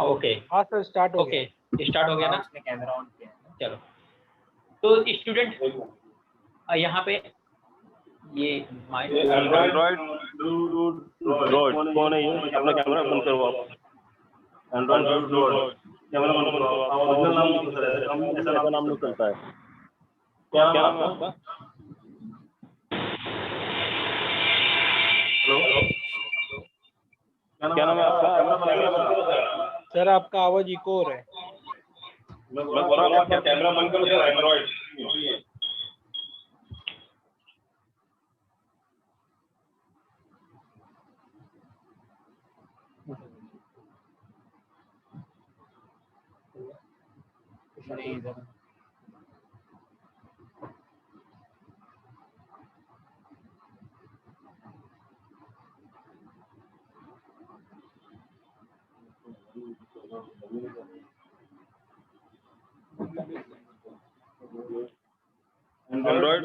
Okay हाँ sir start हो okay start हो गया ना? उसने कैमरा ऑन किया है। चलो, तो स्टूडेंट यहाँ पे ये एंड्रॉइड कौन है ये? अपना कैमरा बंद करो आप। एंड्रॉइड कैमरा बंद करो आप। ओरिजिनल नाम लिखो सर, ऐसा नाम नहीं चलता है। क्या नाम है आपका? हेलो, क्या नाम है आपका? सर आपका आवाज इको हो रहा है। मैं बोल रहा हूँ आपका कैमरा बंद करो सर, एंड्रॉइड। नहीं इधर एंड्रॉइड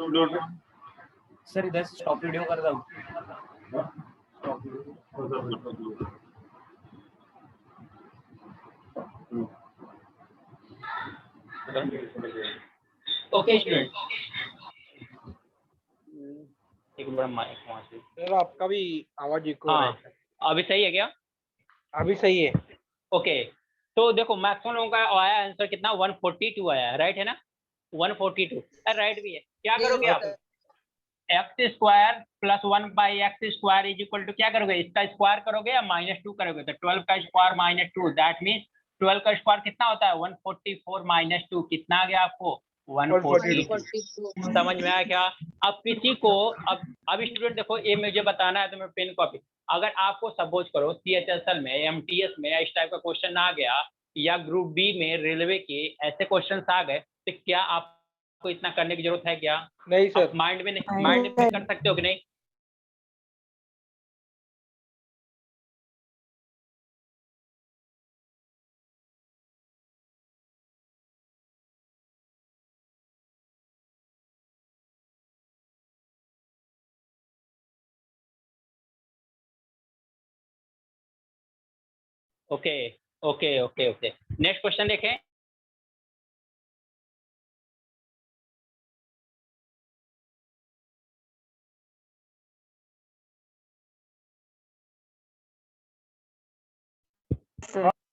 सर इधर स्टॉप वीडियो कर दो। ओके स्टूडेंट, एक बड़ा माइक वहाँ से। सर आपका भी आवाज इको हो रहा हाँ, है। अभी सही है क्या? अभी सही है। ओके, तो देखो मैक्सिमम लोगों का आया आंसर कितना? 142 आया है, राइट है ना? 142 राइट भी है। क्या करोगे आप? X square plus 1/x² is equal to क्या करोगे? इसका स्क्वायर करोगे या -2 करोगे? तो 12 का स्क्वायर -2, दैट मीन्स 12 का स्क्वायर कितना होता है? 144 - 2 कितना आ गया आपको? 142। समझ में आया क्या? अब किसी को अब स्टूडेंट देखो, ये मुझे बताना है, तो मैं पेन कॉपी, अगर आपको सपोज करो CHSL में, MTS में इस टाइप का क्वेश्चन आ गया, या ग्रुप बी में रेलवे के ऐसे क्वेश्चन आ गए, तो क्या आपको इतना करने की जरूरत है क्या? नहीं सर। माइंड में कर सकते हो कि नहीं? Okay okay okay okay, next question देखें।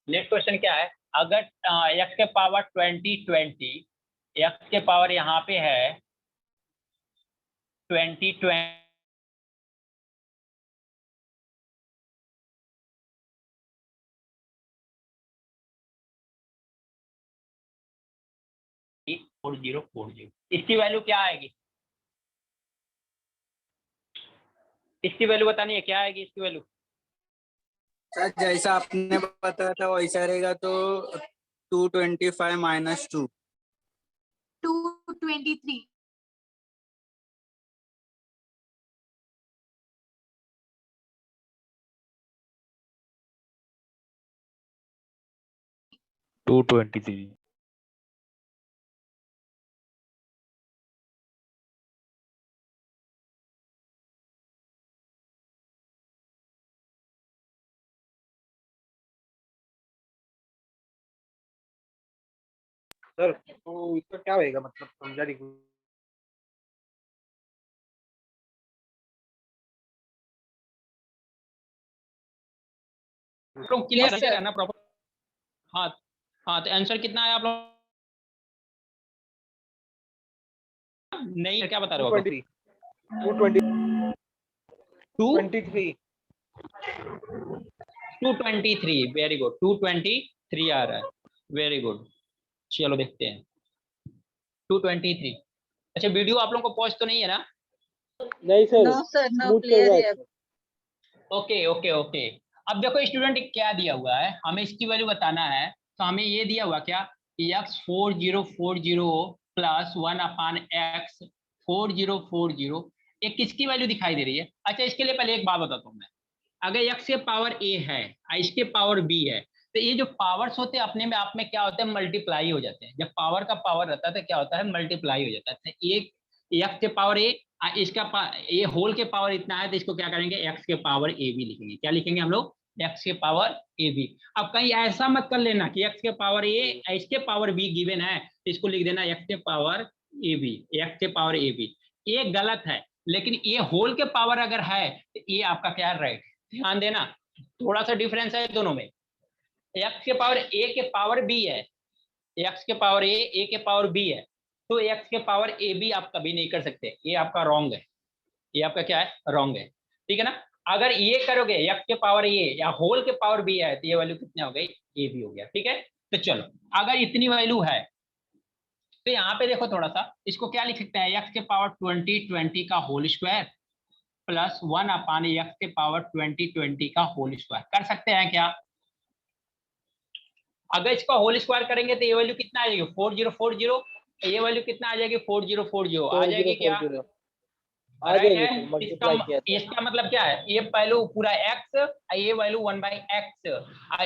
नेक्स्ट क्वेश्चन क्या है? अगर x के पावर 20, x के पावर यहाँ पे है 20 4040, इसकी वैल्यू क्या आएगी? इसकी वैल्यू बतानी है, क्या आएगी इसकी वैल्यू? सर जैसा आपने बताया था वैसा रहेगा तो 225 - 2 223 223 सर तो इसका क्या होएगा, मतलब समझा नहीं। लोग क्लियर है ना प्रॉपर? हाँ हाँ, तो आंसर कितना है आप लोग? नहीं, क्या बता रहे हो? 223 223, वेरी गुड, 223 आ रहा है, वेरी गुड। चलो देखते हैं 223। अच्छा, वीडियो आप लोगों को पॉज तो नहीं है ना? नहीं sir. No sir, no smooth चल क्लियर रहा है। Okay okay okay. अब देखो स्टूडेंट, क्या दिया हुआ है, हमें इसकी वैल्यू बताना है, तो हमें ये दिया हुआ क्या? x4040 प्लस 1/x 4040, ये किसकी वैल्यू दिखाई दे रही है? अच्छा, इसके लिए पहले एक बात बताता हूँ मैं। अगर x के पावर a है और इसके पावर b है, तो ये जो पावर्स होते हैं अपने में आप में क्या होते हैं? मल्टीप्लाई हो जाते हैं। जब पावर का पावर रहता है तो क्या होता है? मल्टीप्लाई हो जाता है। तो एक x के पावर a, इसका ये होल के पावर इतना है, तो इसको क्या करेंगे? x के पावर a भी लिखेंगे। क्या लिखेंगे हम लोग? एक्स के पावर ए बी। अब कहीं ऐसा मत कर लेना कि एक्स के पावर ए एक्स के पावर बी गिवन है तो इसको लिख देना एक्स के पावर ए बी, एक्स के पावर ए बी। ये गलत है, लेकिन ये होल के पावर अगर है तो ये आपका क्या है, राइट। ध्यान देना, थोड़ा सा डिफरेंस है दोनों में। एक्स के पावर ए के पावर बी है, एक्स के पावर ए के पावर बी है, तो एक्स के पावर ए बी आप कभी नहीं कर सकते, ये आपका रॉन्ग है, ये आपका क्या है, रॉन्ग है, ठीक है ना। अगर ये करोगे एक्स के पावर ए या होल के पावर बी है तो ये वैल्यू कितने हो गई, ए बी हो गया, ठीक है। तो चलो अगर इतनी वैल्यू है तो यहाँ पे देखो थोड़ा सा, इसको क्या लिख सकते हैं, एक्स के पावर 20 का होल स्क्वायर प्लस 1 अपान एक्स के पावर 20 का होल स्क्वायर कर सकते हैं क्या। अगर इसका होल स्क्वायर करेंगे तो ये वैल्यू कितना आ जाएगी, 4040, ये वैल्यू कितना आ जाएगी, 4040 आ जाएगी क्या, आ राइट जाएगी, है। मल्टीप्लाई किया था। इसका मतलब क्या है, ये पहलू पूरा x, ये वैल्यू 1/x,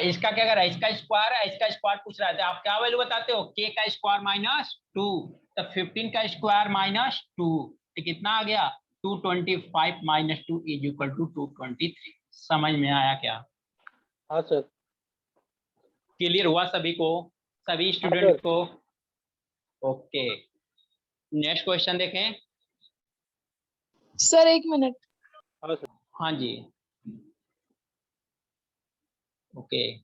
इसका क्या कर रहा है, इसका स्क्वायर है, इसका स्क्वायर पूछ रहा है, तो आप क्या वैल्यू बताते हो, k का स्क्वायर -2, तो 15 का स्क्वायर -2, तो कितना आ गया, 225 - 2 = 223। समझ में आया क्या, हाँ सर। क्लियर हुआ सभी को, सभी स्टूडेंट को। ओके, नेक्स्ट क्वेश्चन देखें। सर 1 मिनट। हाँ सर। हाँ जी, okay.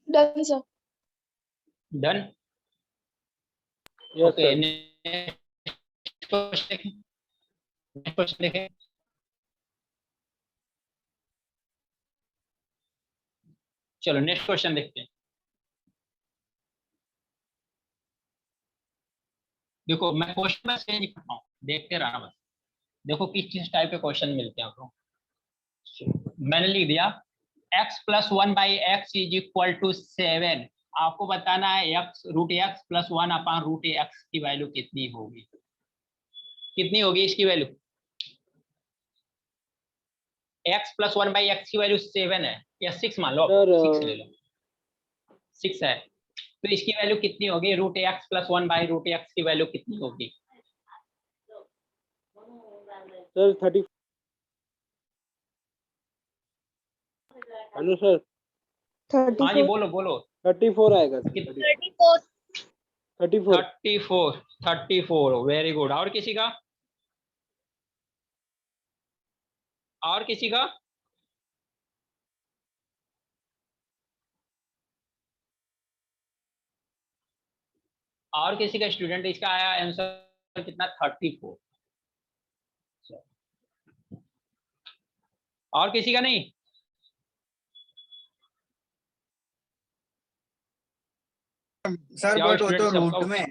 Done sir. Done, yes okay. Sir. Next question देखें। चलो नेक्स्ट क्वेश्चन देखते हैं। देखो मैं क्वेश्चन में चेंज करता हूँ, देखते रहना बस। देखो किस किस टाइप के क्वेश्चन मिलते हैं आपको। मैंने लिख दिया x + 1/x = 7। आपको बताना है x √x + 1 अपान √x की वैल्यू कितनी होगी, कितनी होगी इसकी वैल्यू। x + 1/x की वैल्यू 7 है या 6 मान लो, सर 6 ले लो, 6 है, तो इसकी वैल्यू कितनी होगी, √x + 1/√x की वैल्यू कितनी होगी। सर 30। Hello sir. 34। हाँ जी बोलो बोलो। 34 आएगा सर। 34। 34। 34, very good. और किसी का, और किसी का, और किसी का स्टूडेंट, इसका आया आंसर कितना, 34। और किसी का नहीं, सर क्या बट वो स्टूडेंट तो सबका, रूट में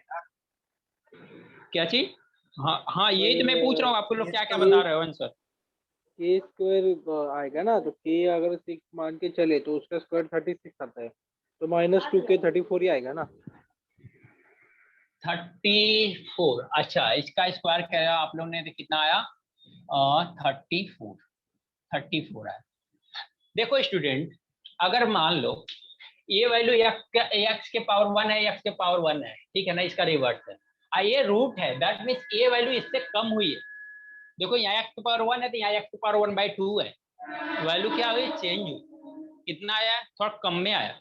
क्या चीज, हाँ हाँ यही तो मैं पूछ रहा हूँ, आपको लोग क्या क्या ये- बता रहे हो आंसर। k² आएगा ना, तो k अगर 6 मान के चले तो उसका स्क्वायर 36 आता है, तो -2k 34 ही आएगा ना। 34, अच्छा इसका स्क्वायर क्या आप लोग ने, कितना आया, 34 है। देखो स्टूडेंट, अगर मान लो ये वैल्यू x के पावर 1 है, x के पावर 1 है, ठीक है ना, इसका रिवर्स है, ये रूट है, दैट मीन्स ये वैल्यू इससे कम हुई है। देखो यहाँ x के पावर 1 है तो यहाँ x के पावर 1/2 है, वैल्यू क्या हुई, चेंज हुई, कितना आया, थोड़ा कम में आया।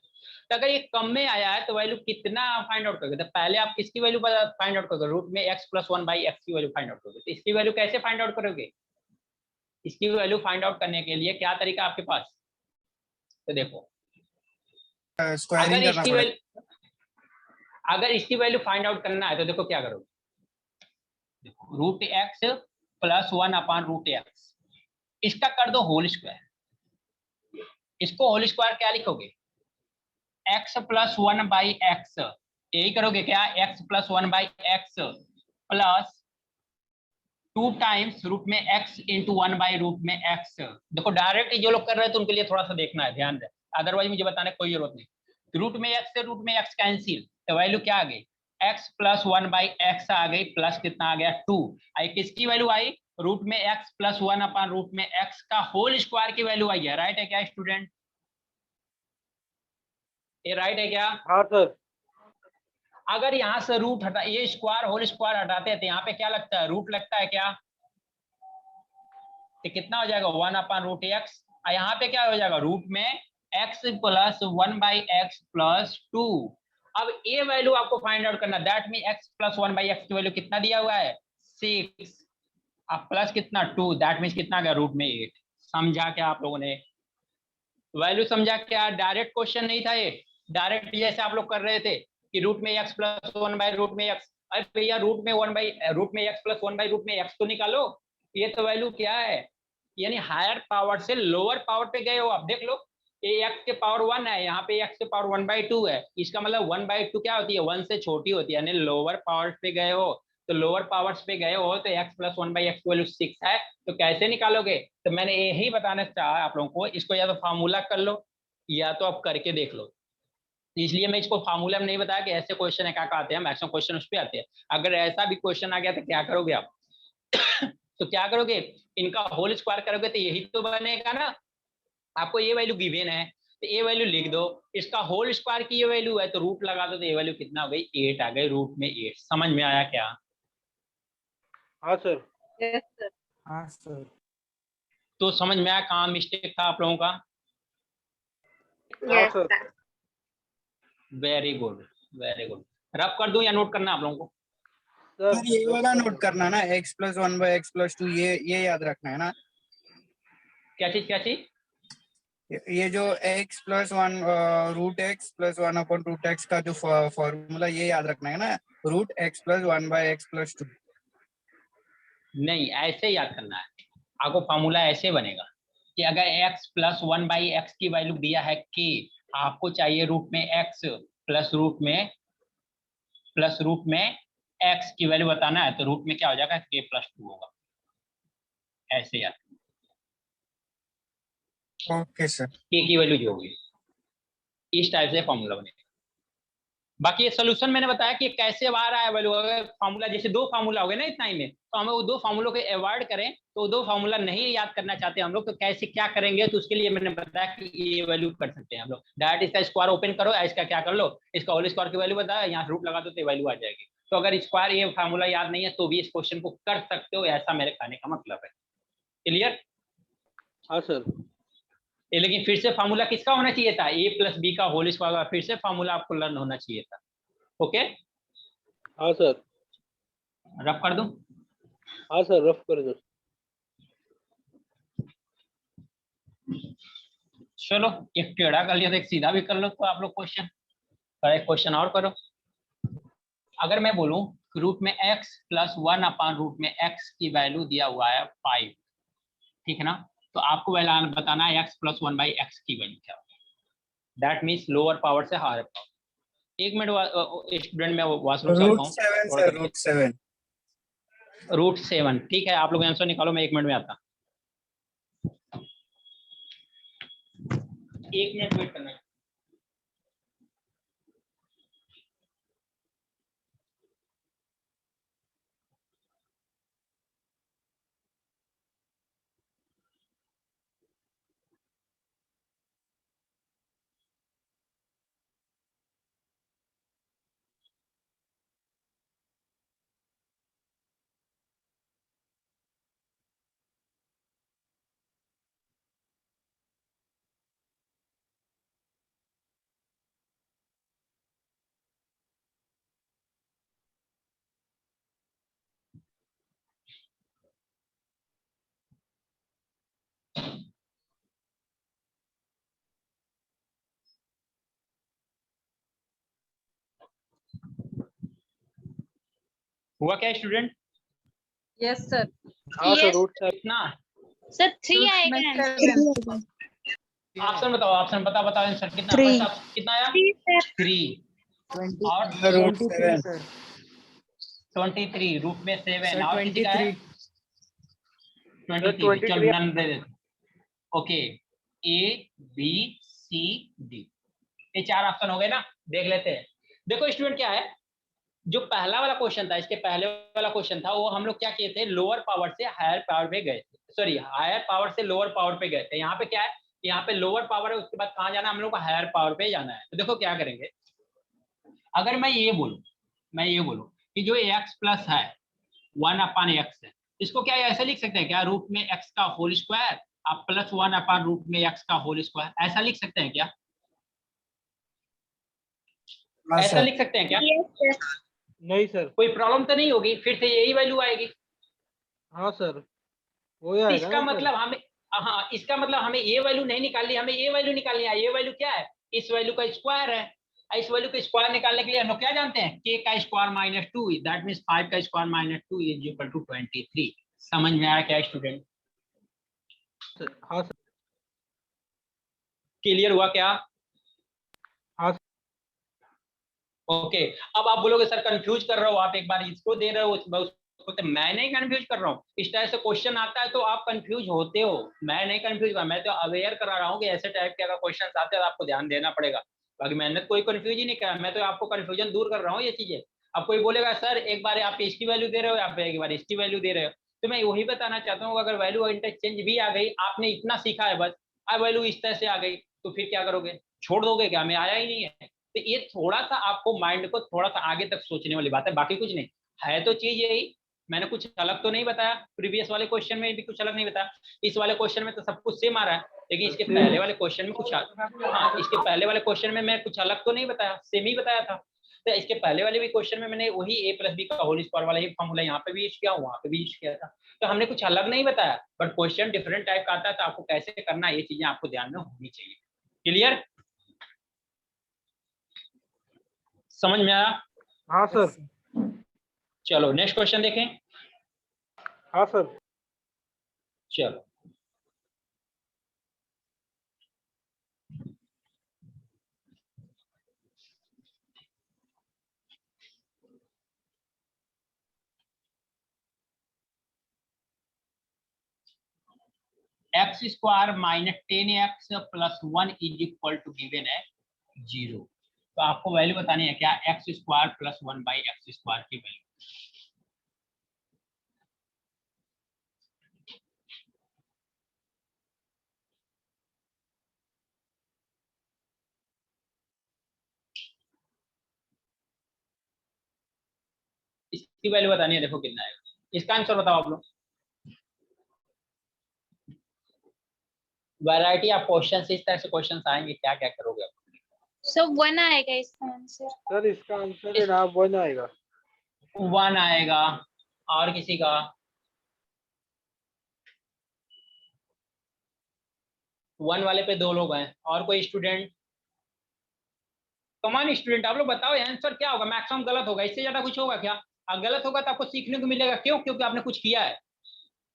तो अगर ये कम में आया है तो वैल्यू कितना फाइंड आउट करोगे, तो पहले आप किसकी वैल्यू फाइंड आउट करोगे, रूट में x + 1/x की वैल्यू फाइंड आउट करोगे। तो इसकी वैल्यू कैसे फाइंड आउट करोगे, इसकी वैल्यू फाइंड आउट करने के लिए क्या तरीका आपके पास, तो देखो स्क्वायरिंग करना पड़ेगा। अगर इसकी वैल्यू फाइंड आउट करना है तो देखो क्या करोगे, √x + 1 अपान √x, इसका कर दो होल स्क्वायर। इसको होल स्क्वायर क्या लिखोगे, x + 1/x, यही करोगे क्या, x + 1/x plus 2 times root में x इंटू 1 बाई रूट में x। देखो डायरेक्ट जो लोग कर रहे हैं तो उनके लिए थोड़ा सा देखना है, ध्यान दे, अदरवाइज मुझे बताने की कोई जरूरत नहीं। रूट में x से रूट में x कैंसिल, तो वैल्यू क्या आ गई, x प्लस 1 बाई एक्स आ गई, प्लस कितना आ गया 2। आई किसकी वैल्यू आई, रूट में x प्लस 1 अपॉन रूट में x का होल स्क्वायर की वैल्यू आई है। राइट है क्या स्टूडेंट, ये राइट है क्या? हाँ सर। अगर यहाँ से रूट हटा, ये स्क्वायर होल स्क्वायर हटाते हैं तो यहाँ पे क्या लगता है, रूट लगता है क्या, तो कितना हो जाएगा 1 अपॉन रूट एक्स। और यहाँ पे क्या हो जाएगा, रूट में x plus 1 by x plus 2। अब ये वैल्यू आपको फाइंड आउट करना, that mean x plus 1 by x की वैल्यू कितना दिया हुआ है 6, अब प्लस कितना 2, दैट मीन कितना गया रूट में 8। समझा क्या आप लोगों ने, वैल्यू समझा क्या? डायरेक्ट क्वेश्चन नहीं था ये, डायरेक्ट जैसे आप लोग कर रहे थे कि रूट में x प्लस 1 बाई रूट में x। अरे भैया रूट में 1 बाई रूट में x प्लस 1 बाई रूट में x तो निकालो, ये तो वैल्यू क्या है, यानी हायर पावर से लोअर पावर पे गए हो आप। देख लो ये x के पावर 1 है, यहाँ पे x के पावर 1 बाई 2 है, इसका मतलब 1 बाई 2 क्या होती है, 1 से छोटी होती है, यानी लोअर पावर पे गए हो। तो लोअर पावर्स पे गए हो तो x प्लस 1 बाई एक्स की वैल्यू 6 है, तो कैसे निकालोगे? तो मैंने यही बताना चाहा आप लोगों को, इसको या तो फार्मूला कर लो या तो आप करके देख लो। इसलिए मैं इसको फार्मूला में नहीं बताया कि ऐसे क्वेश्चन है क्या आते हैं, मैक्सिमम क्वेश्चन उस पे आते हैं। अगर ऐसा भी क्वेश्चन आ गया तो क्या करोगे आप तो क्या करोगे, इनका होल स्क्वायर करोगे तो यही तो बनेगा ना। आपको ये वैल्यू गिवन है तो ये वैल्यू लिख दो, इसका होल स्क्वायर की ये वैल्यू है तो रूट लगा दो, तो ये वैल्यू कितना हो गई 8 आ गई, रूट में 8। समझ में आया क्या? हाँ सर। Yes, sir. हाँ सर। तो समझ में आया कहाँ मिस्टेक था आप लोगों का? हाँ Yes, sir. sir. Very good very good. Rough कर दूं या नोट करना आप लोगों को? सर ये वाला नोट करना ना, x plus 1 by x plus 2, ये याद रखना है ना। क्या चीज क्या चीज? ये जो x plus 1 root x plus 1 upon root x का जो फॉर्मूला, ये याद रखना है ना, root x plus 1 by x plus 2। नहीं, ऐसे याद करना है आपको, फॉर्मूला ऐसे बनेगा कि अगर x प्लस 1 बाई एक्स की वैल्यू दिया है k, आपको चाहिए रूट में x प्लस रूट में x की वैल्यू बताना है, तो रूट में क्या हो जाएगा k प्लस 2 होगा, ऐसे याद। Okay sir. k की वैल्यू जो होगी इस टाइप से फॉर्मूला बनेगा। बाकी ये सोल्यूशन मैंने बताया कि कैसे आ रहा है वैल्यू। अगर फार्मूला जैसे 2 फार्मूला हो गए ना इतना ही में, तो हमें वो 2 फार्मूलों को अवॉइड करें, तो 2 फार्मूला नहीं याद करना चाहते हम लोग, तो कैसे क्या करेंगे, तो उसके लिए मैंने बताया कि ये वैल्यू कर सकते हैं हम लोग। डायरेक्ट इसका स्क्वायर ओपन करो, इसका क्या कर लो, इसका होल स्क्वायर की वैल्यू बताया, यहाँ रूट लगा दो तो वैल्यू आ जाएगी। तो अगर स्क्वायर ये फार्मूला याद नहीं है तो भी इस क्वेश्चन को कर सकते हो, ऐसा मेरे कहने का मतलब है। क्लियर? हाँ सर। लेकिन फिर से फार्मूला किसका होना चाहिए था, a प्लस बी का होल स्क्वायर, फिर से फार्मूला आपको लर्न होना चाहिए था। ओके, हाँ सर। रफ कर दूं? हाँ सर, रफ कर दो। चलो एक टेढ़ा कर लिया तो एक सीधा भी कर लो, तो आप लोग क्वेश्चन एक क्वेश्चन और करो। अगर मैं बोलूं रूट में x प्लस 1 अपॉन रूट में x की वैल्यू दिया हुआ है 5, ठीक है ना, तो आपको बताना है x प्लस 1 बाई एक्स की वैल्यू क्या होगी। दैट मीन्स लोअर पावर से हायर पावर। एक मिनट स्टूडेंट, मैं वॉशरूम चलता हूँ। रूट 7, ठीक है, आप लोग आंसर निकालो, मैं 1 मिनट में आता। 1 मिनट वेट करना है। हुआ क्या स्टूडेंट? Yes, sir. हाँ सर, रूट कितना? Sir, 3 आएगा आंसर। ऑप्शन बताओ, ऑप्शन बताओ आंसर कितना? 3. फर्स्ट ऑप्शन कितना आया? 3 और रूट 7 23 रूट में 7 और किसी का है 23 चलो नन दे देते। Okay A B C D, ये 4 ऑप्शन हो गए ना। देख लेते हैं। देखो स्टूडेंट क्या है, जो पहला वाला क्वेश्चन था, इसके पहले वाला क्वेश्चन था, वो हम लोग क्या किए थे, लोअर पावर से हायर पावर पे गए थे, सॉरी हायर पावर से लोअर पावर पे गए थे। यहाँ पे क्या है, यहाँ पे लोअर पावर है, उसके बाद कहाँ जाना हम लोग को, हायर पावर पे जाना है। तो देखो क्या करेंगे, अगर मैं ये बोलूं कि जो x प्लस है 1/x है, इसको क्या ऐसे लिख सकते हैं क्या, रूट में x का होल स्क्वायर आप प्लस 1/रूट में x का होल स्क्वायर, ऐसा लिख सकते हैं क्या? हाँ ऐसा सर। लिख सकते हैं क्या? नहीं सर। कोई प्रॉब्लम तो नहीं होगी, फिर से यही वैल्यू आएगी। हाँ सर, वही आएगा इसका ना सर। मतलब हमें, हाँ इसका मतलब हमें ये वैल्यू नहीं निकालनी, हमें ये वैल्यू निकालनी है। ये वैल्यू क्या है, इस वैल्यू का स्क्वायर है। इस वैल्यू का स्क्वायर निकालने के लिए हम लोग क्या जानते हैं, k का स्क्वायर माइनस 2, दैट मींस 5 का square minus 2 is equal to 23। समझ में आया क्या स्टूडेंट? हाँ सर। क्लियर हुआ क्या? हाँ। ओके अब आप बोलोगे सर कंफ्यूज कर रहे हो आप, एक बार इसको दे रहे हो उसको, तो मैं नहीं कंफ्यूज कर रहा हूँ। इस टाइप से क्वेश्चन आता है तो आप कंफ्यूज होते हो, मैं नहीं कंफ्यूज कर, मैं तो अवेयर करा रहा हूँ कि ऐसे टाइप के अगर क्वेश्चन आते हैं तो आपको ध्यान देना पड़ेगा। बाकी मैंने कोई कंफ्यूज ही नहीं करा, मैं तो आपको कंफ्यूजन दूर कर रहा हूँ ये चीजें। अब कोई बोलेगा सर एक बार आप इसकी वैल्यू दे रहे हो, आप एक बार इसकी वैल्यू दे रहे हो, तो मैं वही बताना चाहता हूँ अगर वैल्यू इंटरचेंज भी आ गई, आपने इतना सीखा है बस, अब वैल्यू इस तरह से आ गई तो फिर क्या करोगे, छोड़ दोगे क्या, हमें आया ही नहीं है। तो ये थोड़ा सा आपको माइंड को थोड़ा सा आगे तक सोचने वाली बात है, बाकी कुछ नहीं है। तो चीज यही, मैंने कुछ अलग तो नहीं बताया, प्रीवियस वाले क्वेश्चन में भी कुछ अलग नहीं बताया, इस वाले क्वेश्चन में तो सब कुछ सेम आ रहा है, लेकिन इसके पहले वाले क्वेश्चन में कुछ, हाँ इसके पहले वाले क्वेश्चन में मैं कुछ अलग तो नहीं बताया, सेम ही बताया था। तो इसके पहले वाले भी क्वेश्चन में मैंने वही a प्लस बी का होल स्क्वायर वाला ही फॉर्मूला यहाँ पे भी यूज किया, वहाँ पे भी यूज किया था। तो हमने कुछ अलग नहीं बताया, बट क्वेश्चन डिफरेंट टाइप का आता है, तो आपको कैसे करना है ये चीजें आपको ध्यान में होनी चाहिए। क्लियर? समझ में आया? हाँ सर। चलो नेक्स्ट क्वेश्चन देखें। हाँ सर। चलो x square minus 10x plus 1 is equal to given है 0। तो आपको वैल्यू बतानी है क्या, x square plus 1 by x square की वैल्यू। इसकी वैल्यू बतानी है, देखो कितना आएगा, इसका आंसर बताओ आप लोग। वैरायटी ऑफ क्वेश्चन, इस तरह से क्वेश्चन आएंगे, क्या क्या करोगे आप? सब 1 आएगा इसका आंसर। सर इसका आंसर है ना 1 आएगा। 1 आएगा, और किसी का 1 वाले पे 2 लोग हैं, और कोई स्टूडेंट? कमान स्टूडेंट आप लोग बताओ आंसर क्या होगा, मैक्सिमम गलत होगा, इससे ज्यादा कुछ होगा क्या? अगर गलत होगा तो आपको सीखने को मिलेगा, क्यों? क्योंकि आपने कुछ किया है,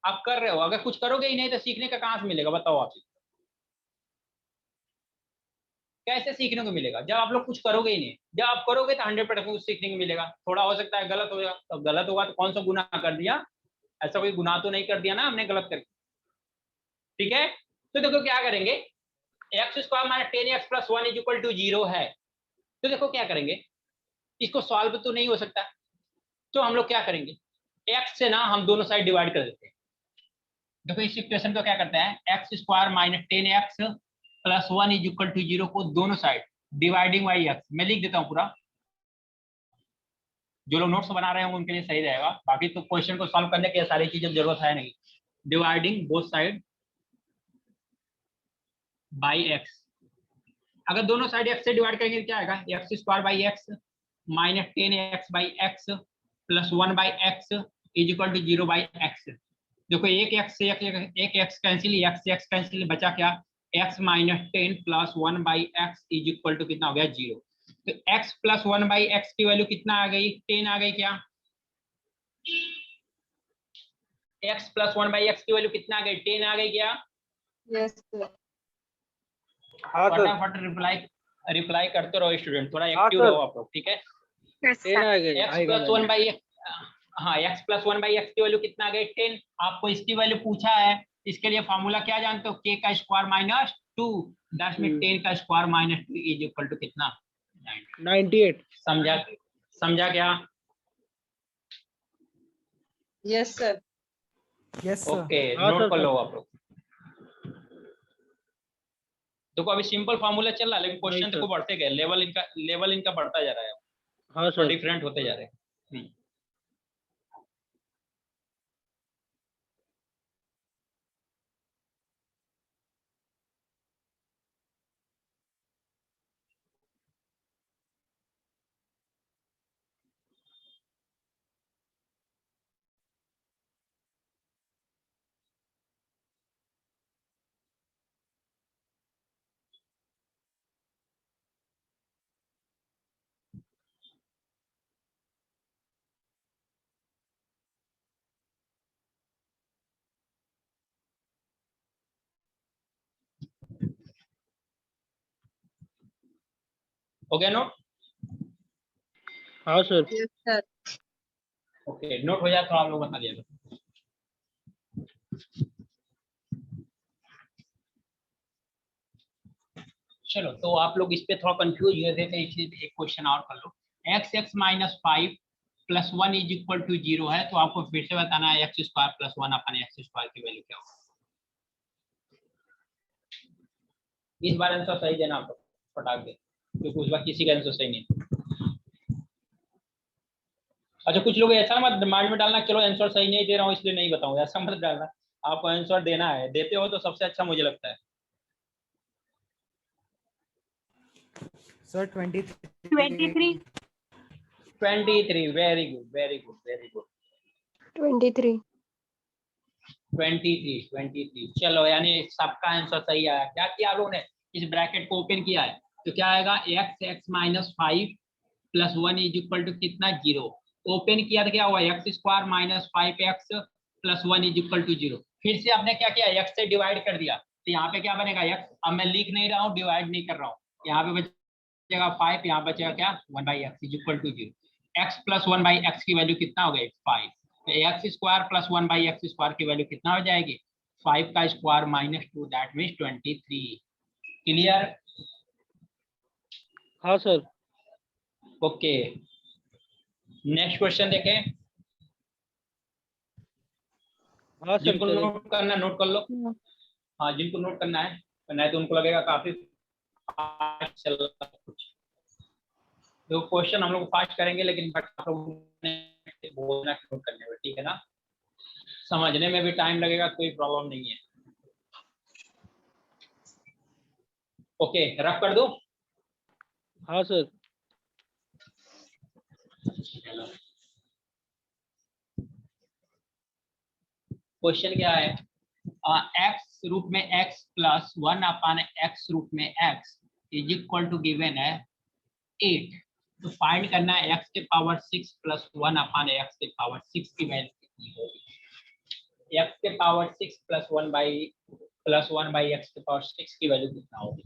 आप कर रहे हो। अगर कुछ करोगे ही नहीं तो सीखने का कहां से मिलेगा, बताओ आप। कैसे सीखने को मिलेगा जब आप लोग कुछ करोगे ही नहीं? जब आप करोगे तो 100% कुछ सीखने को मिलेगा। थोड़ा हो सकता है गलत होगा, तो गलत होगा तो कौन सा गुनाह कर दिया, ऐसा कोई गुनाह तो नहीं कर दिया ना हमने गलत करके। ठीक है, तो देखो क्या करेंगे, x square minus 10x plus 1 is equal to 0 है। तो देखो क्या करेंगे, इसको सॉल्व तो नहीं हो सकता, तो हम लोग क्या करेंगे, x से ना हम दोनों साइड डिवाइड कर देते हैं। देखो इस इक्वेशन को क्या करते हैं, x square minus 10x plus 1 is equal to 0 को दोनों साइड डिवाइडिंग बाई x, मैं लिख देता हूँ पूरा, जो लोग नोट्स बना रहे हैं उनके लिए सही रहेगा, बाकी तो क्वेश्चन को सॉल्व करने के सारी चीजें जरूरत है नहीं। Dividing both side by x, अगर दोनों साइड x से डिवाइड करेंगे क्या आएगा, x square by x minus 10x by x plus 1 by x is equal to 0 by x. देखो एक x से एक x कैंसिल, x से x कैंसिल, बचा क्या, x minus 10 plus 1 by x is equal to कितना हो गया, 0। तो x प्लस 1 बाई एक्स की वैल्यू कितना आ गई, 10 आ गई क्या, x प्लस 1 बाई एक्स की वैल्यू कितना आ गई, 10 आ गई क्या? Yes sir. हाँ सर। फटाफट रिप्लाई करते रहो स्टूडेंट, थोड़ा हाँ एक्टिव सर। रहो आप लोग, ठीक है। 10 आएगा x आएगा प्लस 1 बाई, हाँ x प्लस 1/x की वैल्यू कितना आ गई 10। आपको इसकी वैल्यू पूछा है, इसके लिए फॉर्मूला क्या जानते हो, k का स्क्वायर माइनस 2, दैट मीन 10 का square minus 2 is equal to कितना 98। समझा? समझा क्या? Yes sir. Yes sir. Okay हाँ, नोट सर, कर सर। लो आप लोग। देखो अभी सिंपल फॉर्मूला चल रहा है, लेकिन नहीं, क्वेश्चन सर। देखो बढ़ते गए, लेवल इनका बढ़ता जा रहा है, हाँ थोड़ा सर। डिफरेंट होते जा रहे हैं। हो गया नोट? हाँ sir. Yes sir. Okay note हो जाए तो आप लोग बता दिया। चलो तो आप लोग इस पे थोड़ा कंफ्यूज हुए थे, तो इसलिए एक क्वेश्चन और कर लो। x minus 5 plus 1 is equal to 0 है, तो आपको फिर से बताना है x square plus 1 upon x square की वैल्यू क्या होगा। इस बार आंसर सही देना आप लोग, फटाक दे, क्योंकि उस बार किसी का आंसर सही नहीं। अच्छा कुछ लोग ऐसा मत माइंड में डालना, चलो आंसर सही नहीं दे रहा हूँ इसलिए नहीं बताऊंगा, ऐसा मत डालना। आपको आंसर देना है, देते हो तो सबसे अच्छा मुझे लगता है। Sir 23। 23। 23 very good very good very good. 23। 23 चलो, यानी सबका आंसर सही आया। क्या किया आप लोगों ने, इस ब्रैकेट को ओपन किया है, तो क्या आएगा x minus 5 plus 1 is equal to कितना 0। ओपन किया तो क्या हुआ x square minus 5x plus 1 is equal to 0। फिर से आपने क्या किया, x से डिवाइड कर दिया, तो यहाँ पे क्या बनेगा x, अब मैं लिख नहीं रहा हूँ, डिवाइड नहीं कर रहा हूँ, यहाँ पे बचेगा 5, यहाँ बचेगा क्या 1/x is equal to 0। x plus 1/x की वैल्यू कितना हो गई 5, x square plus 1/x square की वैल्यू कितना हो जाएगी 5 का square minus 2, that means 23। Clear? हाँ सर। ओके नेक्स्ट क्वेश्चन देखें। हाँ सर। जिनको चलिए। नोट करना है नोट कर लो। हाँ जिनको नोट करना है, नहीं तो उनको लगेगा काफी फास्ट चल रहा है कुछ। तो क्वेश्चन हम लोग फास्ट करेंगे, लेकिन बट आप लोग बोलना नोट करने में, ठीक है ना? समझने में भी टाइम लगेगा, कोई प्रॉब्लम नहीं है। ओके रफ कर दो। हाँ सर। क्वेश्चन क्या है, x रूट में x plus 1 upon x root में x is equal to given है 8। तो फाइंड करना है x के पावर 6 प्लस 1 अपान x के पावर 6 की वैल्यू कितनी होगी। x के पावर 6 प्लस 1 बाई x के पावर 6 की वैल्यू कितना होगी।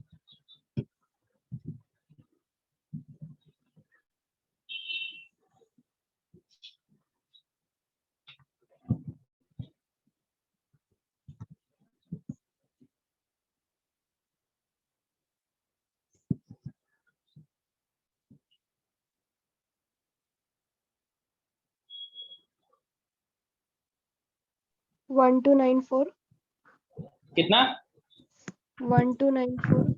One two nine four. कितना 1294।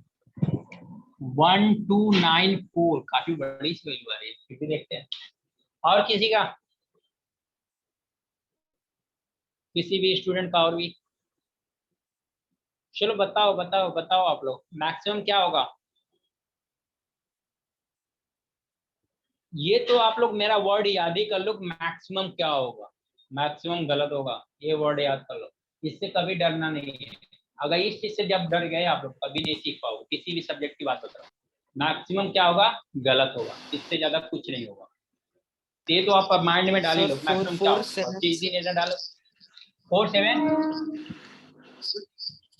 1294, काफी बड़ी सी वैल्यू आ रही है, फिर भी देखते हैं। और किसी का, किसी भी स्टूडेंट का और भी, चलो बताओ बताओ बताओ आप लोग, मैक्सिमम क्या होगा। ये तो आप लोग मेरा वर्ड याद ही कर लो, मैक्सिमम क्या होगा। मैक्सिमम गलत होगा, ये वर्ड याद कर लो, इससे कभी डरना नहीं है। अगर इस चीज से जब डर गए आप लोग कभी नहीं सीख पाओगे, किसी भी सब्जेक्ट की बात बता रहा हूँ। मैक्सिमम क्या होगा, गलत होगा, इससे ज्यादा कुछ नहीं होगा। ये तो आप माइंड में डाल ही लो, मैक्सिमम क्या होगा, चीज ही डालो।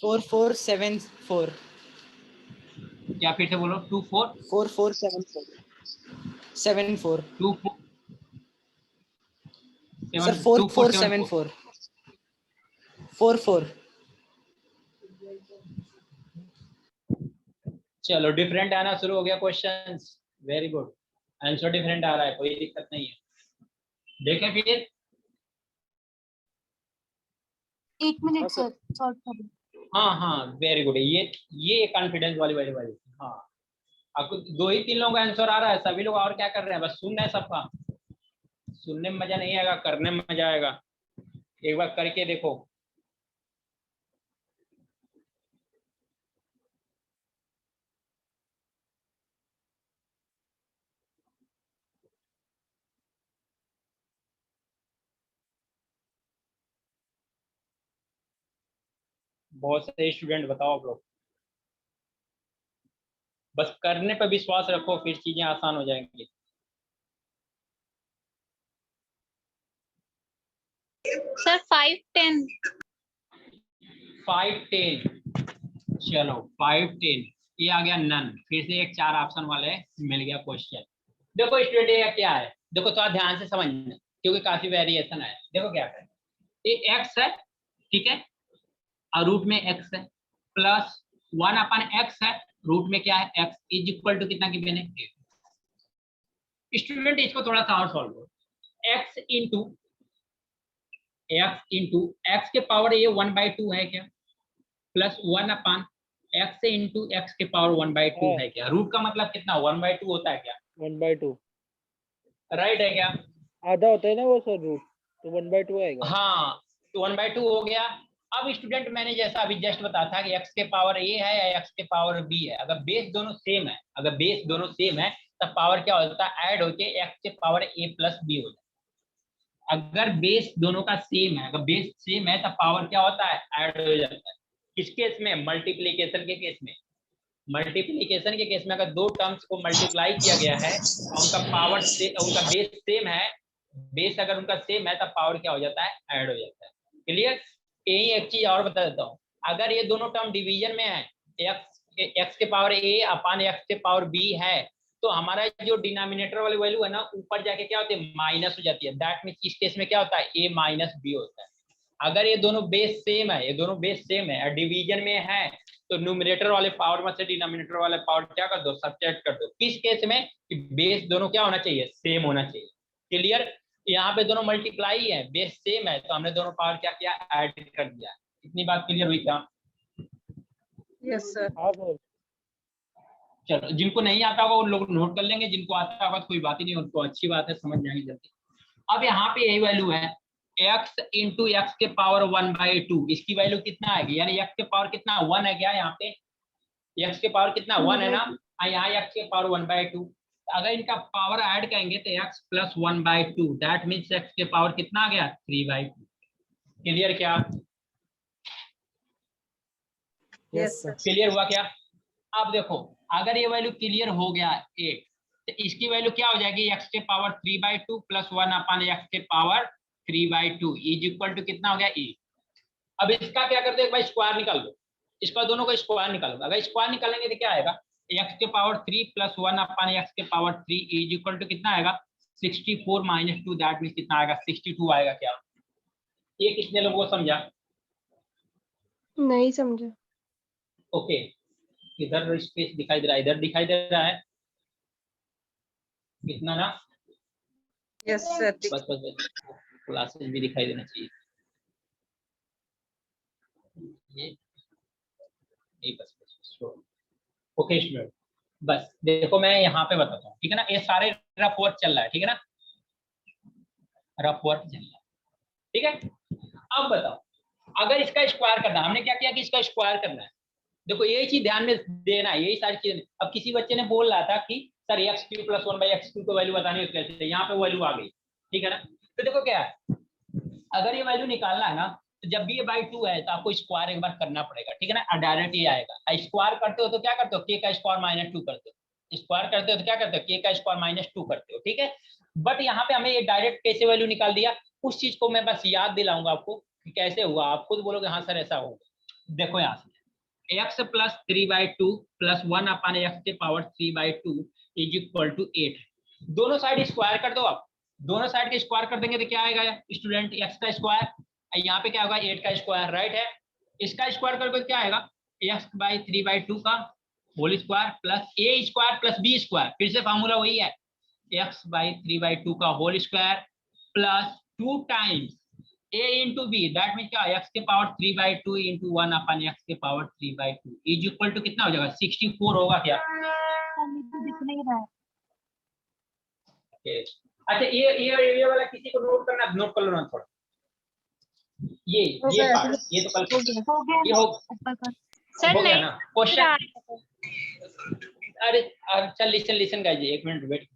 4474। क्या फिर से बोलो 24 4474 74 24 सर 4474 44 चलो डिफरेंट आना शुरू हो गया questions, very good, answer different आ रहा है, कोई दिक्कत नहीं है। देखें फिर, एक मिनट सर, सॉल्व कर रही हूँ। हाँ वेरी गुड, ये कॉन्फिडेंस वाली हाँ, आपको 2 ही 3 लोगों का आंसर आ रहा है, सभी लोग और क्या कर रहे हैं, बस सुनना है सबका। सुनने में मजा नहीं आएगा, करने में मजा आएगा। एक बार करके देखो। बहुत से स्टूडेंट बताओ आप लोग, बस करने पर विश्वास रखो, फिर चीजें आसान हो जाएंगी। सर 510 510, चलो 510 ये आ गया नन, फिर से एक 4 ऑप्शन वाले मिल गया क्वेश्चन। देखो स्टूडेंट ये क्या है, देखो थोड़ा ध्यान से समझना क्योंकि काफी वेरिएशन है। देखो क्या है, ये x है, ठीक है, और रूट में x है, प्लस 1/x है, रूट में क्या है x, इज इक्वल टू कितना गिवन है। स्टूडेंट इसको थोड़ा सा और सॉल्व करो, x इंटू x के पावर ये 1/2 है क्या, प्लस 1/x से इंटू x के पावर 1/2 है क्या। रूट का मतलब कितना 1/2 होता है क्या, 1/2 राइट है क्या, आधा होता है ना वो सर रूट, तो 1/2 आएगा। हाँ तो 1/2 हो गया। अब स्टूडेंट मैंने जैसा अभी जस्ट बताया था कि x के पावर a है या x के पावर b है, अगर बेस दोनों सेम है, तब पावर क्या होता है, ऐड होके x के पावर a प्लस b हो जाता है। अगर बेस दोनों का सेम है, अगर बेस सेम है तब पावर क्या होता है, ऐड हो जाता है। किस केस में, मल्टीप्लीकेशन के केस में। मल्टीप्लीकेशन के केस में अगर 2 टर्म्स को मल्टीप्लाई किया गया है और उनका पावर से उनका बेस सेम है, बेस अगर उनका सेम है तब पावर क्या हो जाता है, ऐड हो जाता है। क्लियर। यही एक चीज और बता देता हूँ, अगर ये दोनों टर्म डिवीजन में है, x के पावर a अपान x के पावर b है, तो हमारा जो डिनोमिनेटर वाली वैल्यू है ना, ऊपर जाके क्या होती है, माइनस हो जाती है। दैट मींस इस केस में क्या होता है, a माइनस b होता है। अगर ये दोनों बेस सेम है, और डिवीजन में है, तो न्यूमरेटर वाले पावर में से डिनोमिनेटर वाले पावर क्या कर दो, सब्ट्रैक्ट कर दो। किस केस में, कि बेस दोनों क्या होना चाहिए, सेम होना चाहिए। क्लियर। यहाँ पे दोनों मल्टीप्लाई है, बेस सेम है, तो हमने दोनों पावर क्या किया, ऐड कर दिया। इतनी बात क्लियर हुई क्या। Yes sir. हाँ सर। चलो जिनको नहीं आता होगा उन लोग नोट कर लेंगे, जिनको आता होगा तो कोई बात ही नहीं, उनको अच्छी बात है, समझ जाएंगे जल्दी। अब यहाँ पे यही वैल्यू है, x इंटू एक्स के पावर 1/2, इसकी वैल्यू कितना आएगी, यानी x के पावर कितना 1 है क्या, यहाँ पे x के पावर कितना 1 है ना, यहाँ x के पावर 1/2। अगर इनका पावर ऐड करेंगे तो x plus 1/2, that means x के पावर कितना आ गया, 3/2। क्लियर क्या, यस सर। क्लियर हुआ क्या। अब देखो अगर ये वैल्यू क्लियर हो गया 8, तो इसकी वैल्यू क्या हो जाएगी, x के पावर 3/2 प्लस 1/x के पावर 3/2 इज इक्वल टू कितना हो गया e। अब इसका क्या करते हैं भाई, स्क्वायर निकाल लो, इसका दोनों का स्क्वायर निकालो। अगर स्क्वायर निकालेंगे तो क्या आएगा, x के पावर 3 प्लस 1/x के पावर 3 इज इक्वल टू कितना आएगा, 64 माइनस 2, दैट मीन्स कितना आएगा, 62 आएगा क्या। ये कितने लोगों को समझा, नहीं समझा। ओके। इधर स्पेस दिखाई दे रहा है, इधर दिखाई दे रहा है इतना ना, यस सर। बस क्लासेस भी दिखाई देना चाहिए। ये बस ओके स्टूडेंट, बस देखो मैं यहाँ पे बताता हूँ, ठीक है ना, ये सारे रफ वर्क चल रहा है, ठीक है ना, रफ वर्क चल रहा है, ठीक है। अब बताओ अगर इसका स्क्वायर करना, हमने क्या किया कि इसका स्क्वायर करना है। देखो यही चीज ध्यान में देना है, यही सारी चीजें। अब किसी बच्चे ने बोल रहा था कि सर x³ प्लस 1/x³ को वैल्यू बतानी है, कैसे, यहाँ पे वैल्यू आ गई, ठीक है ना। तो देखो क्या है, अगर ये वैल्यू निकालना है ना, तो जब भी ये बाई 2 है तो आपको स्क्वायर एक बार करना पड़ेगा, ठीक है ना, डायरेक्ट ये आएगा। स्क्वायर करते हो तो क्या करते हो, k का स्क्वायर माइनस 2 करते हो, स्क्वायर करते हो तो क्या करते हो, k का स्क्वायर माइनस 2 करते हो, ठीक है। बट यहाँ पे हमें ये डायरेक्ट कैसे वैल्यू निकाल दिया, उस चीज को मैं बस याद दिलाऊंगा आपको कि कैसे हुआ, आप खुद बोलोगे हाँ सर ऐसा होगा। देखो यहाँ से x प्लस 3/2 प्लस 1/x के पावर 3/2 इज इक्वल टू 8, दोनों साइड स्क्वायर कर दो आप, दोनों साइड का स्क्वायर कर देंगे तो क्या आएगा स्टूडेंट, एक्स का स्क्वायर, यहाँ पे क्या होगा 8 का स्क्वायर, राइट है। इसका स्क्वायर करके क्या आएगा, एक्स बाई 3/2 का whole square plus a square plus b square, फिर से फार्मूला वही है, एक्स बाई 3/2 का whole square plus 2 times a into b, that mean क्या, एक्स के पावर 3/2 इंटू 1 अपन एक्स के पावर 3/2 इज इक्वल टू कितना हो जाएगा 64 होगा क्या। दिख नहीं रहा है। अच्छा ये वाला किसी को नोट करना, नोट कर लो ना थोड़ा, ये पार्ट, ये तो कल हो गया ये हो ऊपर का। हो गया ना क्वेश्चन। अरे चल लिसन गाइस, एक मिनट वेट,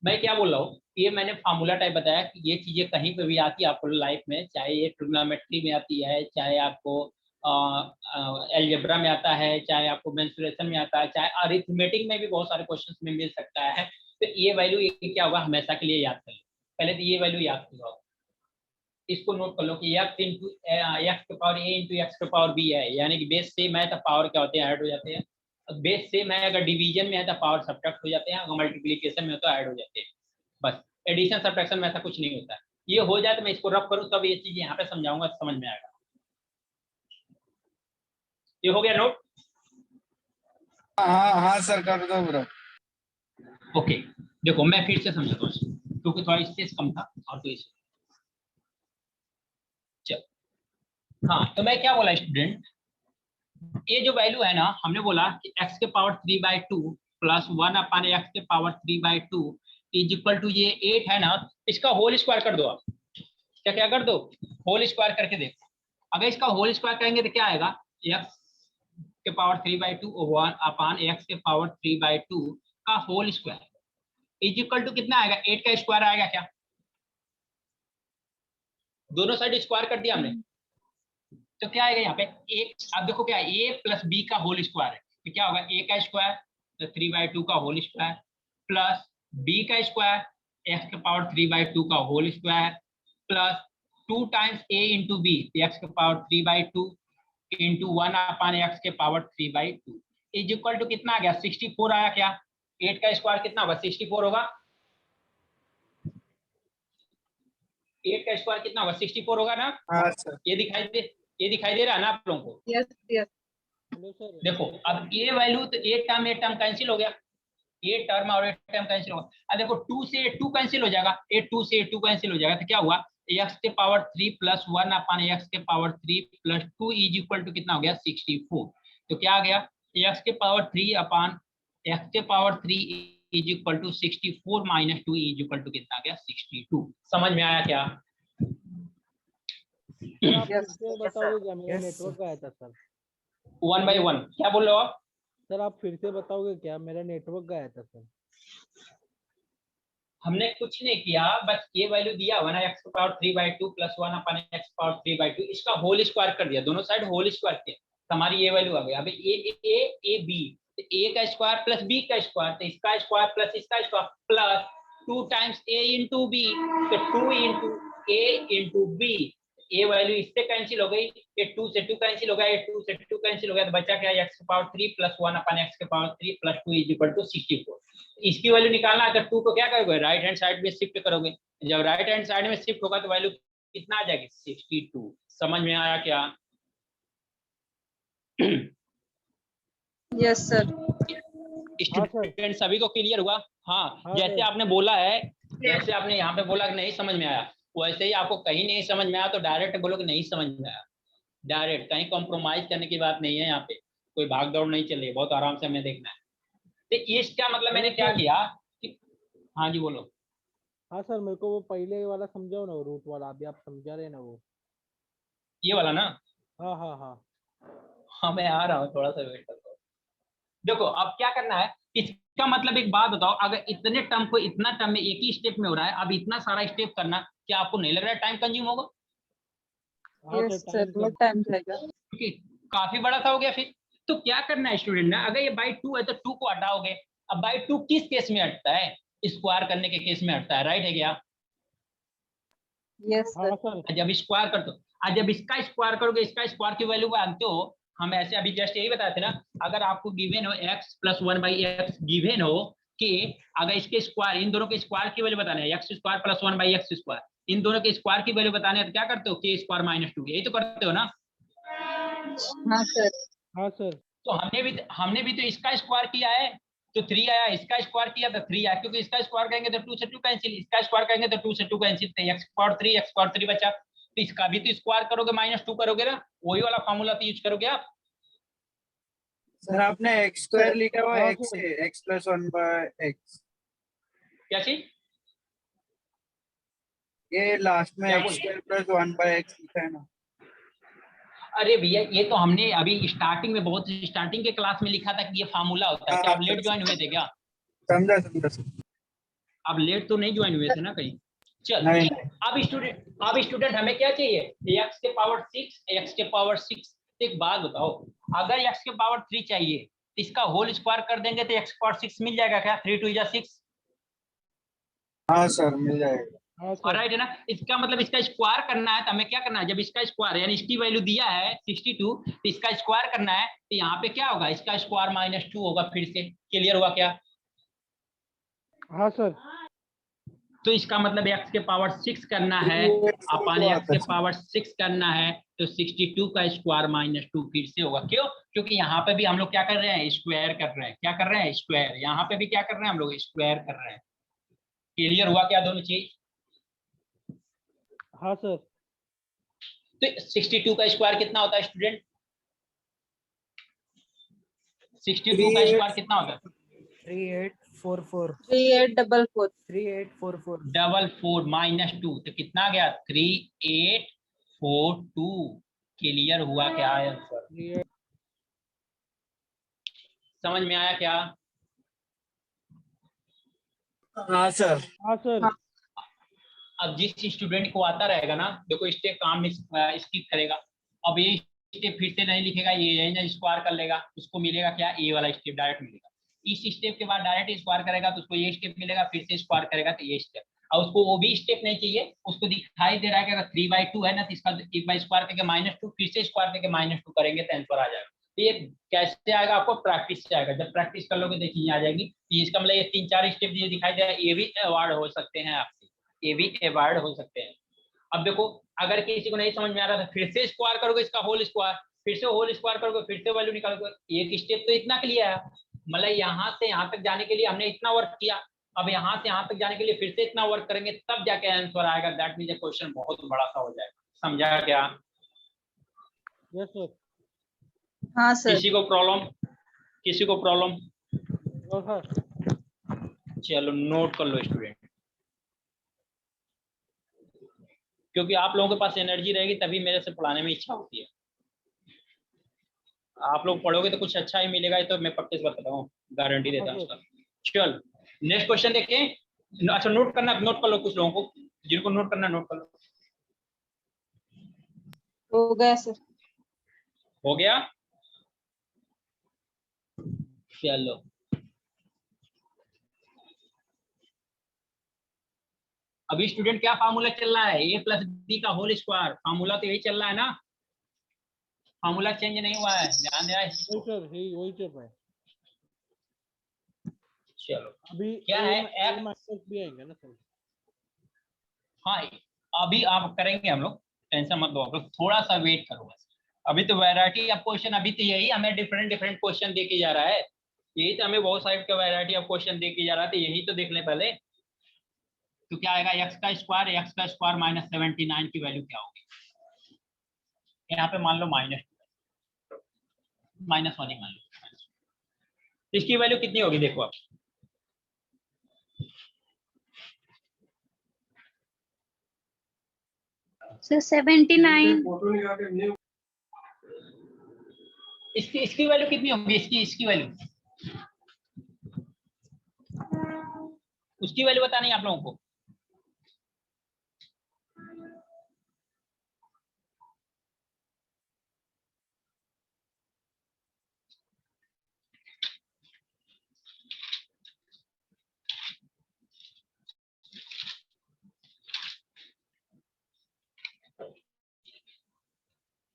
मैं क्या बोल रहा हूँ, ये मैंने फार्मूला टाइप बताया कि ये चीजें कहीं पे भी आती है आपको लाइफ में, चाहे ये ट्रिग्नोमेट्री में आती है, चाहे आपको अलजेब्रा में आता है, चाहे आपको मेंसुरेशन में आता है, चाहे अरिथमेटिक में भी बहुत सारे क्वेश्चंस में मिल सकता है। तो ये वैल्यू क्या होगा, हमेशा के लिए याद कर लो, पहले तो ये वैल्यू याद करो, इसको नोट कर लो कि एक्स इंटू एक्स के पावर ए इंटू एक्स के पावर बी है, यानी कि बेस सेम है तो पावर क्या होते हैं, ऐड हो जाते हैं। बेस सेम है अगर डिवीजन में है तो पावर सब्ट्रैक्ट हो जाते हैं, अगर मल्टीप्लिकेशन में हो तो ऐड हो जाते हैं, बस। एडिशन सब्ट्रैक्शन में ऐसा कुछ नहीं होता है। ये हो जाए तो मैं इसको रफ करूँ तब ये चीज यहाँ पे समझाऊंगा, समझ में आएगा। ये हो गया नोट? हाँ सर कर दो ब्रो। ओके देखो मैं फिर से समझाता हूँ क्योंकि थोड़ा स्पेस कम था और तो इस चल। हाँ तो मैं क्या बोला स्टूडेंट, ये जो वैल्यू है ना, हमने बोला कि x के पावर 3/2 प्लस 1 अपन x के पावर 3/2 इज इक्वल टू ये 8 है ना, इसका होल स्क्वायर कर दो आप। क्या कर दो, होल स्क्वायर करके देखो। अगर इसका होल स्क्वायर करेंगे तो क्या आएगा, x के पावर 3/2 1 अपन x के पावर 3/2 का whole square is equal to कितना आएगा, 8 का स्क्वायर आएगा क्या, दोनों साइड स्क्वायर कर दिया हमने, तो क्या आएगा यहाँ पे एक, अब देखो क्या a प्लस बी का होल स्क्वायर है, तो क्या होगा a का स्क्वायर तो 3/2 का होल स्क्वायर प्लस b का स्क्वायर x के पावर 3/2 का whole square plus 2 times a into b x के पावर 3/2 इंटू 1 अपन एक्स के पावर 3/2 इज इक्वल टू कितना आ गया 64 आया क्या, 8 का स्क्वायर कितना होगा 64 होगा, 8 का स्क्वायर कितना होगा 64 होगा ना। हाँ सर। ये दिखाई दे रहा है ना आप लोगों को। यस यस देखो अब ये वैल्यू तो एक टर्म कैंसिल हो गया, ये टर्म और एक टर्म कैंसिल होगा। अब देखो 2 से 2 कैंसिल हो जाएगा, 2 से 2 कैंसिल हो जाएगा, तो क्या हुआ x के पावर 3 प्लस 1 अपन x के power 3 plus 2 is equal to कितना हो गया 64। तो क्या आ गया x के पावर 3 अपन x के power 3 is equal to 64 minus 2 is equal to कितना आ गया 62। समझ में आया क्या? बताओगे क्या, मेरा नेटवर्क गया था सर। 1 by 1 क्या बोल रहे हो आप? सर आप फिर से बताओगे क्या, मेरा नेटवर्क गया था सर। हमने कुछ नहीं किया, बस ये वैल्यू दिया हुआ ना x power 3/2 plus 1 upon x power 3/2 इसका होल स्क्वायर कर दिया, दोनों साइड होल स्क्वायर किया, हमारी ये वैल्यू आ गई। अभी a b, तो a का स्क्वायर प्लस b का स्क्वायर, तो इसका स्क्वायर प्लस इसका square plus 2 times a into b, तो 2 इंटू a इंटू b, ये वैल्यू इससे कैंसिल हो गई, ये 2 से 2 कैंसिल हो गया, ये 2 से 2 कैंसिल हो गया, तो बचा क्या x के पावर 3 प्लस 1 अपन x के power 3 plus 2 is equal to 64। इसकी वैल्यू निकालना है तो 2 को क्या करोगे राइट हैंड साइड में शिफ्ट करोगे, जब राइट हैंड साइड में शिफ्ट होगा तो वैल्यू कितना आ जाएगी 62। समझ में आया क्या? Yes sir. स्टूडेंट सभी को क्लियर हुआ? हाँ जैसे आपने बोला है, जैसे आपने यहाँ पे बोला कि नहीं समझ में आया, वैसे ही आपको कहीं नहीं समझ में आया तो डायरेक्ट बोलो कि नहीं समझ में आया, डायरेक्ट, कहीं कॉम्प्रोमाइज करने की बात नहीं है, यहाँ पे कोई भाग दौड़ नहीं चल रही है, बहुत आराम से हमें देखना है। तो इसका मतलब मैंने क्या किया कि, हाँ जी बोलो। हाँ सर मेरे को वो पहले वाला समझाओ ना, वो रूट वाला अभी आप समझा रहे ना वो, ये वाला ना? हाँ हाँ हाँ हाँ मैं आ रहा हूँ, थोड़ा सा वेट करो। देखो अब क्या करना है, इसका मतलब एक बात बताओ, अगर इतने टर्म को इतना टर्म में एक ही स्टेप में हो रहा है, अब इतना सारा स्टेप करना, क्या आपको नहीं लग रहा है टाइम कंज्यूम होगा? यस सर बहुत टाइम जाएगा। क्योंकि काफी बड़ा सा हो गया फिर। तो क्या करना है स्टूडेंट ने, अगर ये बाई 2 है तो 2 को हटाओगे। अब बाई 2 किस केस में हटता है? स्क्वायर करने के केस में हटता है, राइट है क्या? Yes sir. जब स्क्वायर कर दो, आज जब इसका स्क्वायर करोगे, इसका स्क्वायर की वैल्यू जानते हो, हम ऐसे अभी जस्ट यही बताए थे ना, अगर आपको गिवन हो x प्लस 1/x गिवन हो कि अगर इसके स्क्वायर, इन दोनों के स्क्वायर की वैल्यू बताने हैं, x square plus 1 by x square, इन दोनों के स्क्वायर की वैल्यू बताने हैं तो क्या करते हो, के स्क्वायर माइनस 2, यही तो करते हो ना। हाँ सर। हाँ सर। तो हमने भी तो इसका स्क्वायर किया है तो 3 आया, इसका स्क्वायर किया तो 3 आया, क्योंकि इसका स्क्वायर करेंगे तो 2 से 2 कैंसिल, इसका स्क्वायर करेंगे तो 2 से 2 कैंसिल, तो x स्क्वायर 3 बचा, तो इसका भी तो स्क्वायर करोगे -2 करोगे ना, वही वाला फार्मूला तो यूज करोगे आप। सर आपने एक्स स्क्वायर लिखा हुआ हाँ, एक्स है, एक्स प्लस 1 बाय एक्स, क्या चीज? ये लास्ट में क्या एक्स बोले? स्क्वायर प्लस 1 बाय एक्स लिखा है ना। अरे भैया ये तो हमने अभी स्टार्टिंग में, बहुत स्टार्टिंग के क्लास में लिखा था कि ये फार्मूला होता है। क्या आप लेट ज्वाइन हुए थे क्या? समझा समझा सर। अब लेट तो नहीं ज्वाइन हुए थे ना कहीं। चल नहीं अब स्टूडेंट हमें क्या चाहिए, x के पावर 6, x के पावर 6। एक बात बताओ, अगर x के पावर 3 चाहिए तो इसका होल स्क्वायर कर देंगे तो x पावर 6 मिल जाएगा क्या? 3 2 जा 6। हाँ सर मिल जाएगा। हाँ और सर। राइट है ना। इसका मतलब इसका स्क्वायर करना है तो हमें क्या करना है, जब इसका स्क्वायर यानी इसकी वैल्यू दिया है 62 तो इसका स्क्वायर करना है, तो यहाँ पे क्या होगा, इसका स्क्वायर -2 होगा। फिर से क्लियर हुआ क्या? हाँ सर। तो इसका मतलब x के पावर 6 करना है अपन x के पावर 6 करना है, तो 62 का स्क्वायर -2 फिर से होगा। क्यों? क्योंकि यहाँ पे भी हम लोग क्या कर रहे हैं, स्क्वायर कर रहे हैं। क्या कर रहे हैं? स्क्वायर। यहाँ पे भी क्या कर रहे हैं हम लोग, स्क्वायर कर रहे हैं। क्लियर हुआ क्या दोनों चीज? हाँ सर। तो 62 का स्क्वायर कितना होता है स्टूडेंट? 62 का स्क्वायर कितना होता है? 3844 3844 3844 4 -2, तो कितना आ गया? 3842। क्लियर हुआ क्या आंसर? समझ में आया क्या? हाँ सर। हाँ सर। अब जिस स्टूडेंट को आता रहेगा ना, देखो स्टेप काम में स्किप करेगा। अब ये स्टेप फिर से नहीं लिखेगा, ये स्क्वायर कर लेगा, उसको मिलेगा क्या, ए वाला स्टेप डायरेक्ट मिलेगा। इस स्टेप के बाद डायरेक्ट स्क्वायर करेगा तो उसको ये स्टेप मिलेगा, फिर से स्क्वायर करेगा तो ये स्टेप। और उसको वो भी स्टेप नहीं चाहिए, उसको दिखाई दे रहा है कि अगर 3/2 है ना तो इसका 1 स्क्वायर करके -2, फिर से स्क्वायर करके -2 करेंगे तो आंसर आ जाएगा। तो ये कैसे आएगा, आपको प्रैक्टिस से आएगा। जब प्रैक्टिस कर लोगे देखिए आ जाएगी। इसका मतलब ये 3-4 स्टेप ये दिखाई दे रहा है, ये भी अवार्ड हो सकते हैं आपसे, ये भी अवार्ड हो सकते हैं। अब देखो अगर किसी को नहीं समझ में आ रहा था, फिर से स्क्वायर करोगे इसका होल स्क्वायर, फिर से होल स्क्वायर करोगे, फिर से वैल्यू निकालोगे। एक स्टेप तो इतना क्लियर है, मतलब यहाँ से यहाँ तक जाने के लिए हमने इतना वर्क किया। अब यहाँ से यहाँ तक जाने के लिए फिर से इतना वर्क करेंगे तब जाके आंसर आएगा। दैट मीन्स क्वेश्चन बहुत बड़ा सा हो जाएगा। समझा क्या? Yes sir. हाँ सर। किसी को प्रॉब्लम? किसी को प्रॉब्लम? No sir. चलो नोट कर लो स्टूडेंट, क्योंकि आप लोगों के पास एनर्जी रहेगी तभी मेरे से पढ़ाने में इच्छा होती है। आप लोग पढ़ोगे तो कुछ अच्छा ही मिलेगा, ये तो मैं पक्के से बताता हूँ, गारंटी देता हूँ उसका। चल नेक्स्ट क्वेश्चन देखें। अच्छा नोट करना, नोट कर लो, कुछ लोगों को जिनको नोट करना नोट कर लो। हो गया सर। हो गया? चलो अभी स्टूडेंट क्या फार्मूला चल रहा है, a + b का होल स्क्वायर। फार्मूला तो यही चल रहा है ना, फार्मूला चेंज नहीं हुआ है, ध्यान देना इस चीज वही को। सर, वही स्टेप है। चलो अभी क्या है a माइनस b आएंगे ना सर? हाँ अभी आप करेंगे हम लोग, टेंशन मत लो आप लोग, थोड़ा सा वेट करो बस। अभी तो वैरायटी ऑफ क्वेश्चन, अभी तो यही हमें डिफरेंट डिफरेंट क्वेश्चन दे के जा रहा है। यही तो हमें बहुत सारी वैरायटी ऑफ क्वेश्चन दे के जा रहा है, तो यही तो देख ले पहले। तो क्या आएगा, x का स्क्वायर -79 की वैल्यू क्या होगी? यहाँ पे मान लो -1 ही मान लो। इसकी वैल्यू कितनी होगी देखो आप, सर 79। इसकी वैल्यू कितनी होगी, इसकी वैल्यू, उसकी वैल्यू बतानी है आप लोगों को।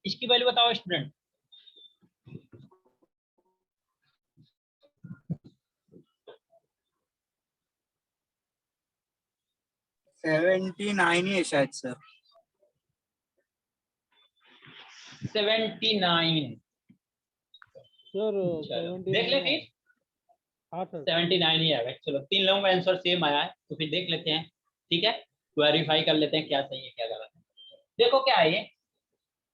इसकी वैल्यू बताओ स्टूडेंट। 79 ही है शायद सर। 79। सर चलो 70 देख ले नहीं फिर। हाँ सर 79 ही आएगा। चलो 3 लोगों का आंसर सेम आया है, तो फिर देख लेते हैं। ठीक है, वेरीफाई कर लेते हैं क्या सही है क्या गलत है। देखो क्या है ये,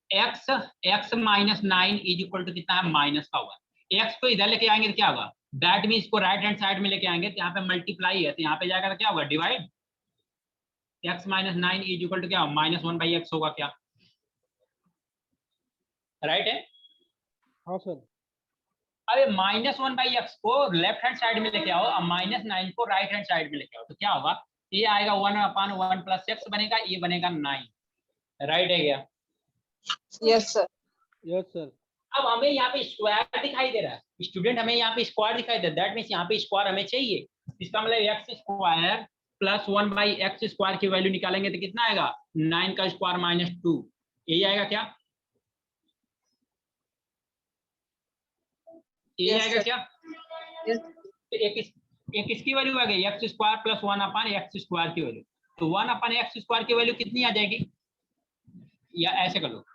x minus 9 is equal to कितना है, माइनस का हुआ। x को इधर लेके आएंगे तो क्या होगा, दैट मीन इसको राइट हैंड साइड में लेके आएंगे तो यहाँ पे मल्टीप्लाई है, तो यहाँ पे जाएगा तो क्या होगा, divide. x minus 9 is equal to क्या, माइनस 1/x होगा क्या, राइट है। हाँ सर अरे -1/x को लेफ्ट हैंड साइड में लेके आओ, अब -9 को राइट हैंड साइड में लेके आओ, तो क्या होगा, ये आएगा 1/1 प्लस x बनेगा, ये बनेगा 9, राइट है क्या। Yes sir. यस सर अब हमें यहाँ पे स्क्वायर दिखाई दे रहा है, स्टूडेंट हमें यहाँ पे स्क्वायर दिखाई दे रहा है, दैट मीन्स यहाँ पे स्क्वायर हमें चाहिए। इसका मतलब x square plus 1/x square की वैल्यू निकालेंगे तो कितना आएगा, 9 का स्क्वायर -2, यही आएगा क्या, ये Yes, आएगा sir. क्या। Yes. तो एक इसकी वैल्यू आ गई x square plus 1/x square की वैल्यू, तो 1/x स्क्वायर की वैल्यू कितनी आ जाएगी, या ऐसे कर लो,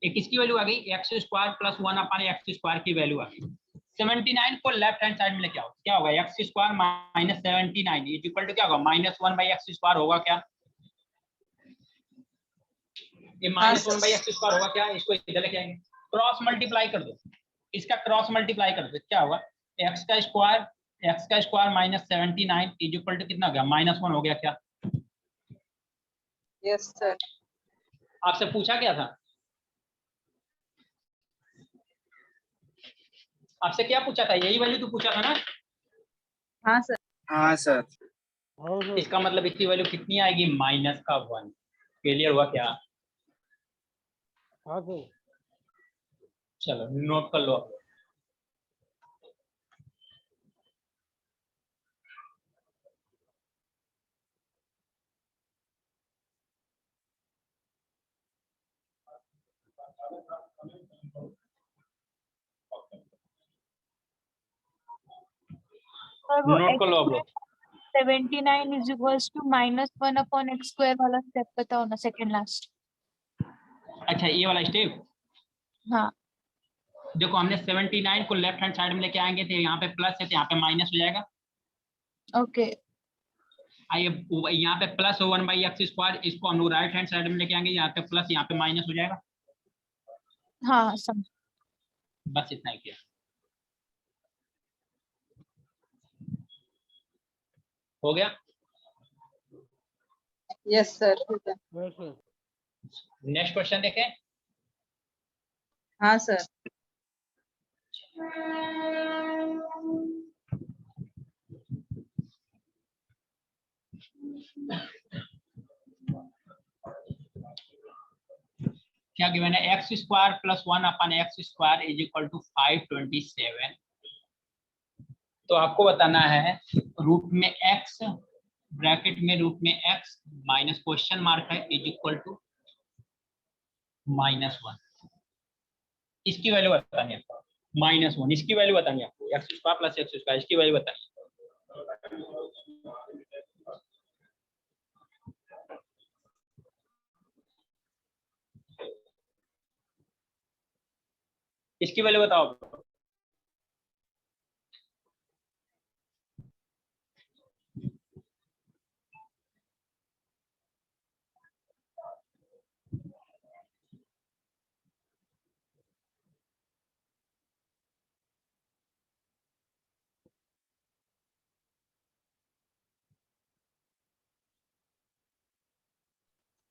एक इसकी वैल्यू आ गई x square plus 1/x square की वैल्यू आ गई। 79 को लेफ्ट हैंड साइड में लेके आओ, क्या होगा, x square minus 79 is equal to क्या होगा, -1/x स्क्वायर होगा क्या, ये -1/x स्क्वायर होगा क्या, इसको इधर लेके आएंगे, क्रॉस मल्टीप्लाई कर दो, इसका क्रॉस मल्टीप्लाई कर दो, क्या होगा, x का square minus 79 is equal to कितना हो गया, -1 हो गया क्या। Yes sir. आपसे पूछा क्या था, आपसे क्या पूछा था, यही वैल्यू तो पूछा था ना। हाँ सर। हाँ सर। हाँ सर इसका मतलब इसकी वैल्यू कितनी आएगी, -1। क्लियर हुआ क्या, हाँ सर चलो नोट कर लो। नोट कर लो आप लोग। 79 is equals to -1/x square वाला स्टेप बताओ ना, सेकंड लास्ट। अच्छा ये वाला स्टेप, हाँ देखो हमने 79 को लेफ्ट हैंड साइड में लेके आएंगे तो यहाँ पे प्लस है तो यहाँ पे माइनस हो जाएगा, ओके। आइए यहाँ पे प्लस 1/x स्क्वायर, इसको हम लोग राइट हैंड साइड में लेके आएंगे, यहाँ पे प्लस यहाँ पे माइनस हो जाएगा, हाँ समझ। बस इतना ही किया। हो गया। Yes sir. ठीक है। यस सर नेक्स्ट क्वेश्चन देखें। हाँ सर। क्या गिवन है, x square plus 1/x square is equal to 527। तो आपको बताना है रूट में x, ब्रैकेट में रूट में x माइनस क्वेश्चन मार्क है इज इक्वल टू -1। इसकी वैल्यू बतानी है आपको, -1 इसकी वैल्यू बतानी है आपको, x square plus x square इसकी वैल्यू बतानी है। इसकी वैल्यू बताओ आप।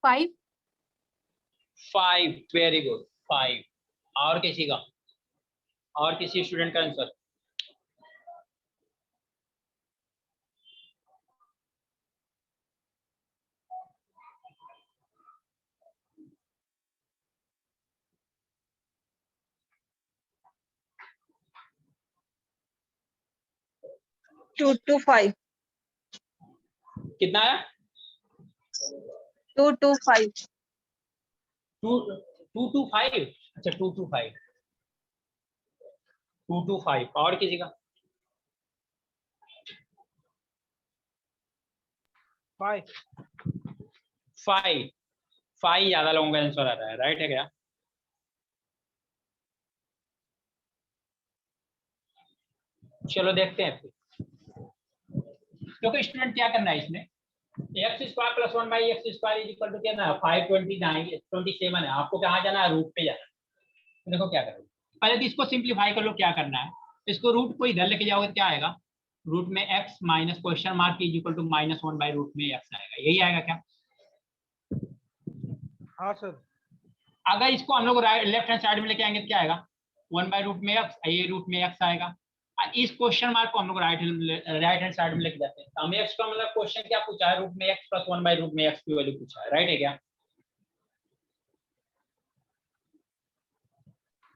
फाइव। 5, very good 5। और किसी का, और किसी स्टूडेंट का आंसर। To to five. कितना है, 225। 225। अच्छा 225 और किसी का। 5 5 ज्यादा लोगों का आंसर आ रहा है, राइट है क्या? चलो देखते हैं फिर। क्योंकि स्टूडेंट क्या करना है इसमें, x square plus 1 by x square is equal to क्या ना 527 है। आपको कहाँ जाना है? रूट पे जाना है। देखो क्या करोगे, पहले तो इसको सिंप्लीफाई कर लो। क्या करना है, इसको रूट को इधर लेके जाओगे तो क्या आएगा? रूट में x minus question mark is equal to -1 by root में x आएगा। यही आएगा क्या? हाँ सर। अगर इसको हम लोग लेफ्ट हैंड साइड में लेके आएंगे तो क्या आएगा? 1 बाई रूट में x, ये रूट में x आएगा। इस क्वेश्चन मार्क को हम लोग राइट हैंड साइड में लेके जाते हैं। तो हमें x का मतलब क्वेश्चन क्या पूछा है? रूट में x प्लस 1 बाई रूट में x की वैल्यू पूछा है, राइट है क्या?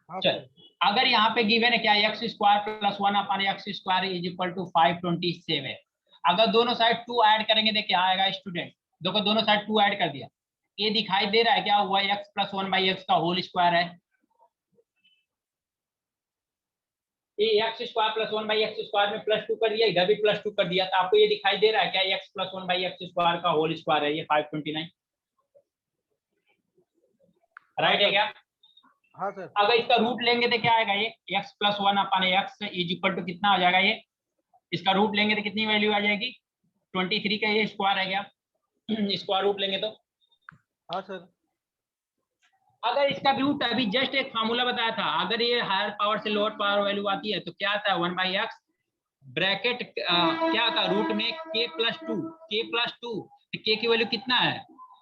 हाँ चल, सर। अगर यहाँ पे गिवन है क्या, x square plus 1 upon x square is equal to 527। अगर दोनों साइड 2 ऐड करेंगे तो क्या आएगा स्टूडेंट? देखो दोनों साइड 2 ऐड कर दिया, ये दिखाई दे रहा है क्या? हुआ एक्स प्लस 1 बाई एक्स का होल स्क्वायर है। ये x square plus 1 by x square में +2 कर दिया, इधर भी +2 कर दिया, तो आपको ये दिखाई दे रहा है क्या? X plus 1 by x square का होल स्क्वायर है ये 529, राइट है क्या? हाँ सर। अगर इसका रूट लेंगे तो क्या आएगा? ये x plus 1 upon x is equal to कितना हो जाएगा? ये इसका रूट लेंगे तो कितनी वैल्यू आ जाएगी? 23 का ये स्क्वायर है क्या? स्क्वायर रूट लेंगे तो। हाँ सर। अगर इसका रूट अभी जस्ट एक फार्मूला बताया था, अगर ये हायर पावर से लोअर पावर वैल्यू आती है तो क्या आता है? 1 बाई एक्स ब्रैकेट क्या आता है? रूट में k प्लस 2 k की वैल्यू कितना है?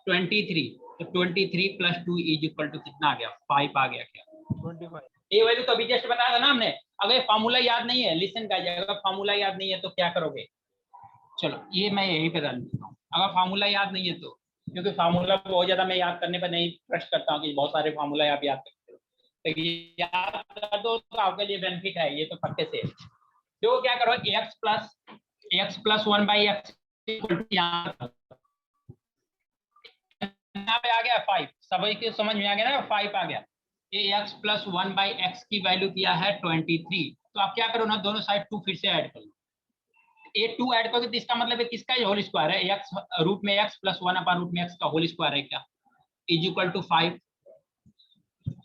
23। तो 23 प्लस 2 इज इक्वल टू कितना आ गया? 5 आ गया क्या? 25। ये वैल्यू तो अभी जस्ट बताया था ना हमने। अगर ये फार्मूला याद नहीं है, लिसन का अगर फार्मूला याद नहीं है तो क्या करोगे? चलो ये मैं यही पे डाल देता हूँ, अगर फार्मूला याद नहीं है तो, क्योंकि फार्मूला बहुत ज्यादा मैं याद करने पर नहीं ट्रस्ट करता हूँ कि बहुत सारे फार्मूला आप याद करते हो, तो ये याद कर दो तो आपके लिए बेनिफिट है, ये तो पक्के से। तो क्या करो, x प्लस 1 बाई एक्स यहाँ पे आ गया 5, सभी के समझ में आ गया ना? 5 आ गया। ये x प्लस 1 बाई एक्स की वैल्यू किया है 23। तो आप क्या करो ना, दोनों साइड 2 फिर से ऐड कर लो। ये 2 ऐड करोगे तो इसका मतलब है किसका होल स्क्वायर है? x रूट में x प्लस 1 अपॉन रूट में x का होल स्क्वायर है क्या? Is equal to 5।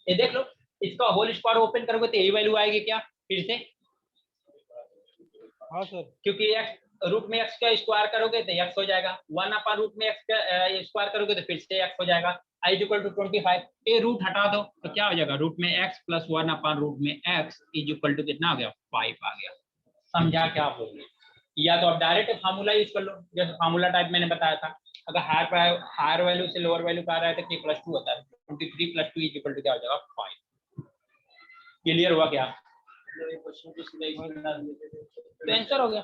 ये देख लो, इसका होल स्क्वायर ओपन करोगे तो यही वैल्यू आएगी क्या फिर से? हाँ सर। क्योंकि x रूट में x का स्क्वायर करोगे तो x हो जाएगा, 1 अपॉन रूट में x का स्क्वायर करोगे तो फिर से x हो जाएगा। i is equal to 25। ये रूट हटा दो तो क्या हो जाएगा? रूट में x प्लस 1 अपॉन रूट में x इज इक्वल टू कितना आ गया? 5 आ गया। समझा क्या आप लोग? या तो आप डायरेक्ट फार्मूला यूज कर लो, जैसे फार्मूला टाइप मैंने बताया था। अगर हायर वैल्यू से लोअर वैल्यू का आ रहा है तो k प्लस 2 होता है। 23 प्लस 2 इज इक्वल टू क्या हो जाएगा? 5। क्लियर हुआ क्या? तो आंसर हो गया।